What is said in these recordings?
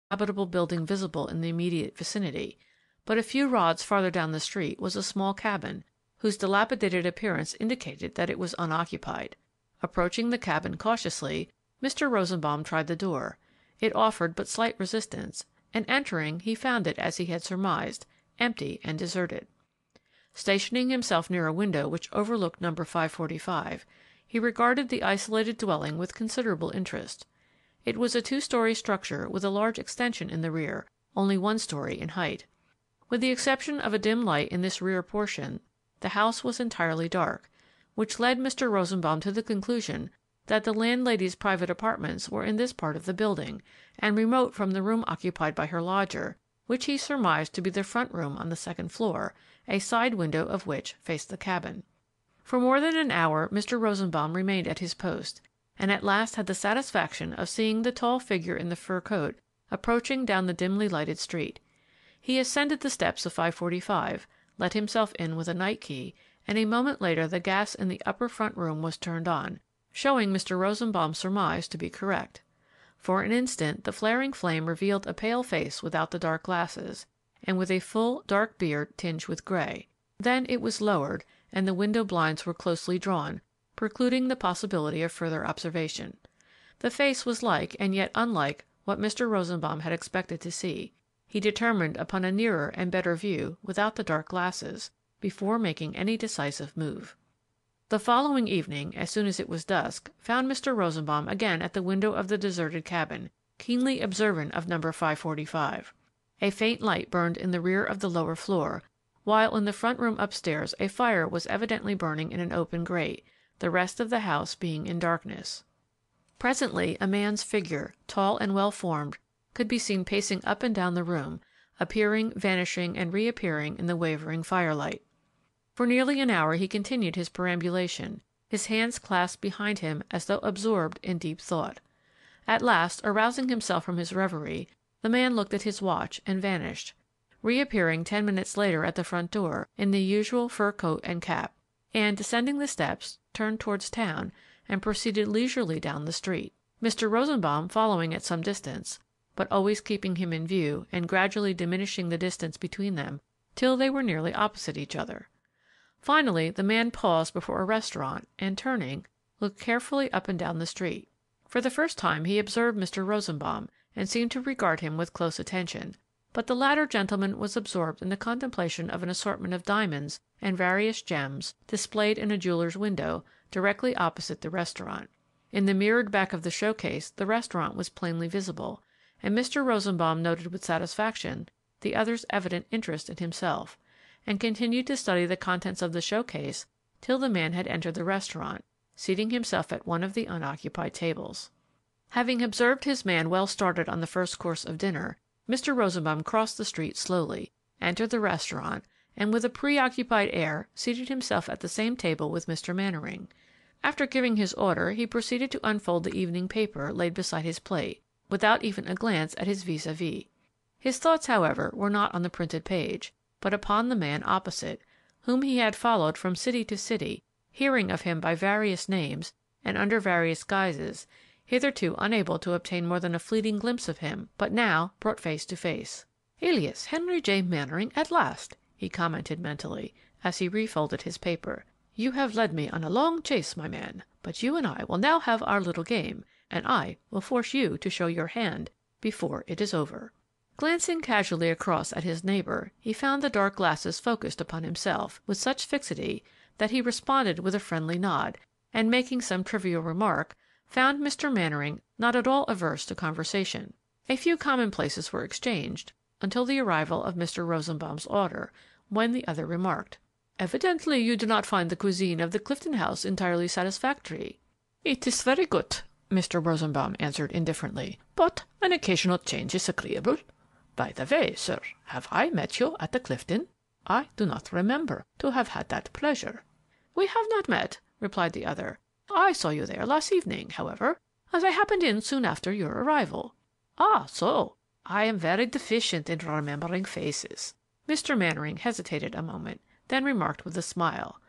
habitable building visible in the immediate vicinity, but a few rods farther down the street was a small cabin, whose dilapidated appearance indicated that it was unoccupied. Approaching the cabin cautiously, Mr. Rosenbaum tried the door. It offered but slight resistance, and entering he found it as he had surmised, empty and deserted. Stationing himself near a window which overlooked number 545, he regarded the isolated dwelling with considerable interest. It was a two-story structure with a large extension in the rear, only 1 story in height. With the exception of a dim light in this rear portion, the house was entirely dark, which led Mr. Rosenbaum to the conclusion that the landlady's private apartments were in this part of the building, and remote from the room occupied by her lodger, which he surmised to be the front room on the second floor, a side window of which faced the cabin. For more than an hour Mr. Rosenbaum remained at his post, and at last had the satisfaction of seeing the tall figure in the fur coat approaching down the dimly lighted street. He ascended the steps of 545, let himself in with a night key, and a moment later the gas in the upper front room was turned on, showing Mr. Rosenbaum's surmise to be correct. For an instant the flaring flame revealed a pale face without the dark glasses, and with a full dark beard tinged with gray. Then it was lowered, and the window blinds were closely drawn, precluding the possibility of further observation. The face was like, and yet unlike, what Mr. Rosenbaum had expected to see. He determined upon a nearer and better view without the dark glasses, before making any decisive move. The following evening, as soon as it was dusk, found Mr. Rosenbaum again at the window of the deserted cabin, keenly observant of number 545. A faint light burned in the rear of the lower floor, while in the front room upstairs a fire was evidently burning in an open grate, the rest of the house being in darkness. Presently a man's figure, tall and well-formed, could be seen pacing up and down the room, appearing, vanishing, and reappearing in the wavering firelight. For nearly an hour he continued his perambulation, his hands clasped behind him as though absorbed in deep thought. At last, arousing himself from his reverie, the man looked at his watch and vanished, reappearing 10 minutes later at the front door in the usual fur coat and cap, and, descending the steps, turned towards town and proceeded leisurely down the street, Mr. Rosenbaum following at some distance, but always keeping him in view and gradually diminishing the distance between them till they were nearly opposite each other. Finally the man paused before a restaurant and, turning, looked carefully up and down the street. For the first time he observed Mr. Rosenbaum and seemed to regard him with close attention, but the latter gentleman was absorbed in the contemplation of an assortment of diamonds and various gems displayed in a jeweler's window directly opposite the restaurant. In the mirrored back of the showcase the restaurant was plainly visible, and Mr. Rosenbaum noted with satisfaction the other's evident interest in himself, and continued to study the contents of the showcase till the man had entered the restaurant, seating himself at one of the unoccupied tables. Having observed his man well started on the first course of dinner, Mr. Rosenbaum crossed the street slowly, entered the restaurant, and with a preoccupied air seated himself at the same table with Mr. Mainwaring. After giving his order, he proceeded to unfold the evening paper laid beside his plate, without even a glance at his vis-à-vis. His thoughts, however, were not on the printed page, but upon the man opposite, whom he had followed from city to city, hearing of him by various names and under various guises, hitherto unable to obtain more than a fleeting glimpse of him, but now brought face to face. "Alias Henry J. Mainwaring at last," he commented mentally, as he refolded his paper. "You have led me on a long chase, my man, but you and I will now have our little game, and I will force you to show your hand before it is over." Glancing casually across at his neighbor, he found the dark glasses focused upon himself with such fixity that he responded with a friendly nod, and making some trivial remark, found Mr. Mainwaring not at all averse to conversation. A few commonplaces were exchanged until the arrival of Mr. Rosenbaum's order, when the other remarked, "Evidently you do not find the cuisine of the Clifton House entirely satisfactory." "It is very good," Mr. Rosenbaum answered indifferently, "but an occasional change is agreeable. By the way, sir, have I met you at the Clifton? I do not remember to have had that pleasure." "We have not met," replied the other. "I saw you there last evening, however, as I happened in soon after your arrival." "Ah, so. I am very deficient in remembering faces." Mr. Mainwaring hesitated a moment, then remarked with a smile,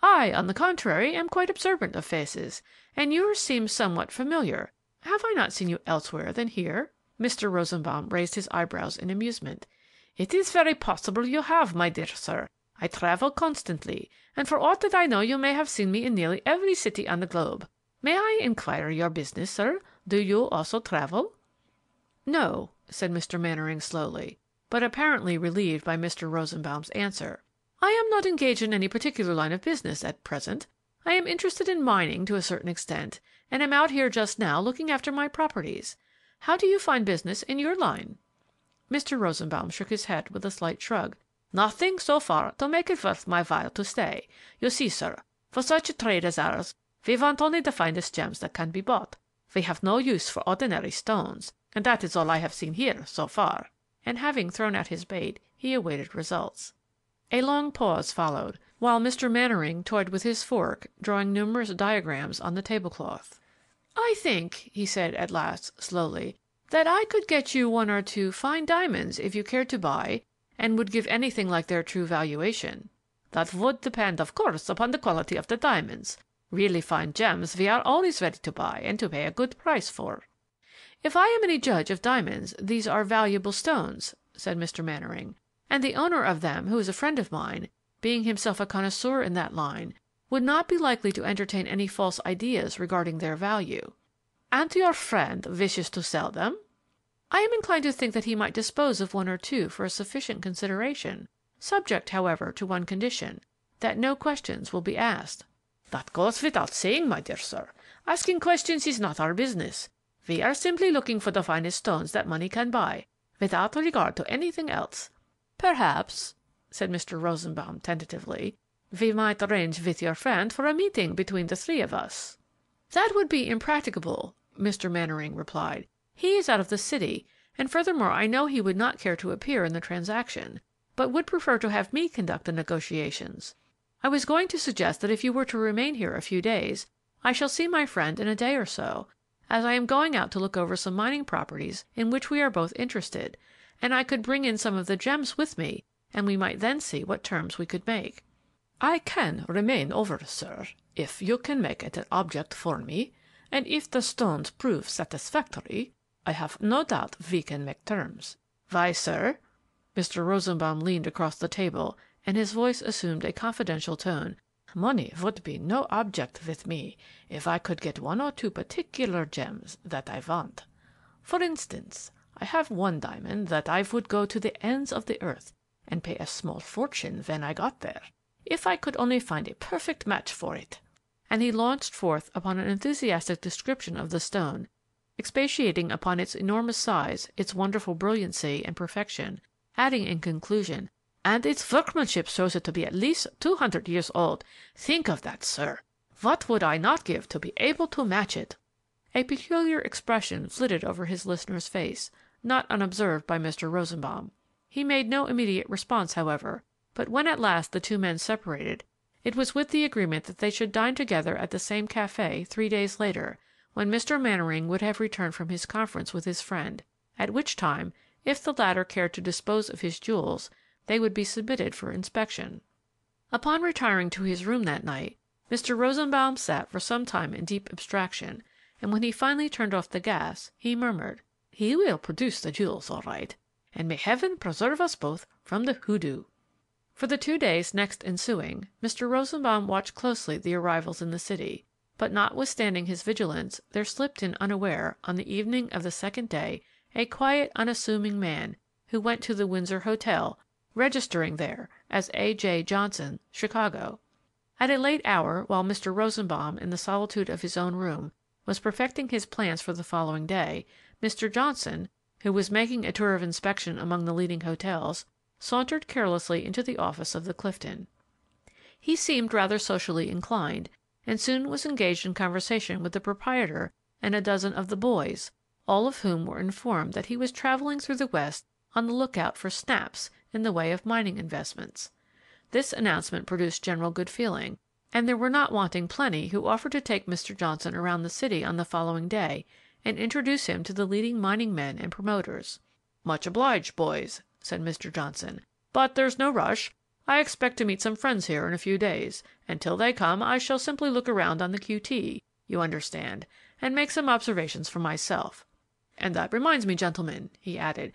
"I, on the contrary, am quite observant of faces, and yours seems somewhat familiar. Have I not seen you elsewhere than here?" Mr. Rosenbaum raised his eyebrows in amusement. "It is very possible you have, my dear sir. I travel constantly, and for aught that I know you may have seen me in nearly every city on the globe. May I inquire your business, sir? Do you also travel?" "No," said Mr. Mannering slowly, but apparently relieved by Mr. Rosenbaum's answer. "I am not engaged in any particular line of business at present. I am interested in mining to a certain extent, and am out here just now looking after my properties. How do you find business in your line?" Mr. Rosenbaum shook his head with a slight shrug. "Nothing, so far, to make it worth my while to stay. You see, sir, for such a trade as ours, we want only the finest gems that can be bought. We have no use for ordinary stones, and that is all I have seen here so far." And having thrown out his bait, he awaited results. A long pause followed, while Mr. Mannering toyed with his fork, drawing numerous diagrams on the tablecloth. "I think," he said at last, slowly, "that I could get you one or two fine diamonds if you cared to buy and would give anything like their true valuation." "That would depend, of course, upon the quality of the diamonds. Really fine gems we are always ready to buy and to pay a good price for." "If I am any judge of diamonds, these are valuable stones," said Mr. Mannering, "and the owner of them, who is a friend of mine, being himself a connoisseur in that line, would not be likely to entertain any false ideas regarding their value." "And your friend wishes to sell them?" "I am inclined to think that he might dispose of one or two for a sufficient consideration, subject, however, to one condition, that no questions will be asked." "That goes without saying, my dear sir. Asking questions is not our business. We are simply looking for the finest stones that money can buy, without regard to anything else." "Perhaps," said Mr. Rosenbaum tentatively, "we might arrange with your friend for a meeting between the three of us." "That would be impracticable," Mr. Mannering replied. "He is out of the city, and furthermore I know he would not care to appear in the transaction, but would prefer to have me conduct the negotiations. I was going to suggest that if you were to remain here a few days, I shall see my friend in a day or so, as I am going out to look over some mining properties in which we are both interested, and I could bring in some of the gems with me, and we might then see what terms we could make." "I can remain over, sir, if you can make it an object for me, and if the stones prove satisfactory, I have no doubt we can make terms." "Why, sir?" Mr. Rosenbaum leaned across the table, and his voice assumed a confidential tone. "Money would be no object with me if I could get one or two particular gems that I want. For instance, I have one diamond that I would go to the ends of the earth and pay a small fortune when I got there, if I could only find a perfect match for it." And he launched forth upon an enthusiastic description of the stone, expatiating upon its enormous size, its wonderful brilliancy and perfection, adding in conclusion, "And its workmanship shows it to be at least 200 years old. Think of that, sir! What would I not give to be able to match it!" A peculiar expression flitted over his listener's face, not unobserved by Mr. Rosenbaum. He made no immediate response, however, but when at last the two men separated, it was with the agreement that they should dine together at the same café 3 days later, when Mr. Mannering would have returned from his conference with his friend, at which time, if the latter cared to dispose of his jewels, they would be submitted for inspection. Upon retiring to his room that night, Mr. Rosenbaum sat for some time in deep abstraction, and when he finally turned off the gas, he murmured, "He will produce the jewels all right, and may Heaven preserve us both from the hoodoo." For the 2 days next ensuing, Mr. Rosenbaum watched closely the arrivals in the city, but notwithstanding his vigilance, there slipped in unaware, on the evening of the second day, a quiet, unassuming man, who went to the Windsor Hotel, registering there as A. J. Johnson, Chicago. At a late hour, while Mr. Rosenbaum, in the solitude of his own room, was perfecting his plans for the following day, Mr. Johnson, who was making a tour of inspection among the leading hotels, sauntered carelessly into the office of the Clifton. He seemed rather socially inclined, and soon was engaged in conversation with the proprietor and a dozen of the boys, all of whom were informed that he was traveling through the West on the lookout for snaps in the way of mining investments. This announcement produced general good feeling, and there were not wanting plenty who offered to take Mr. Johnson around the city on the following day and introduce him to the leading mining men and promoters. "Much obliged, boys," said Mr. Johnson, "but there's no rush. I expect to meet some friends here in a few days, and till they come I shall simply look around on the q.t., you understand, and make some observations for myself. "And that reminds me, gentlemen," he added.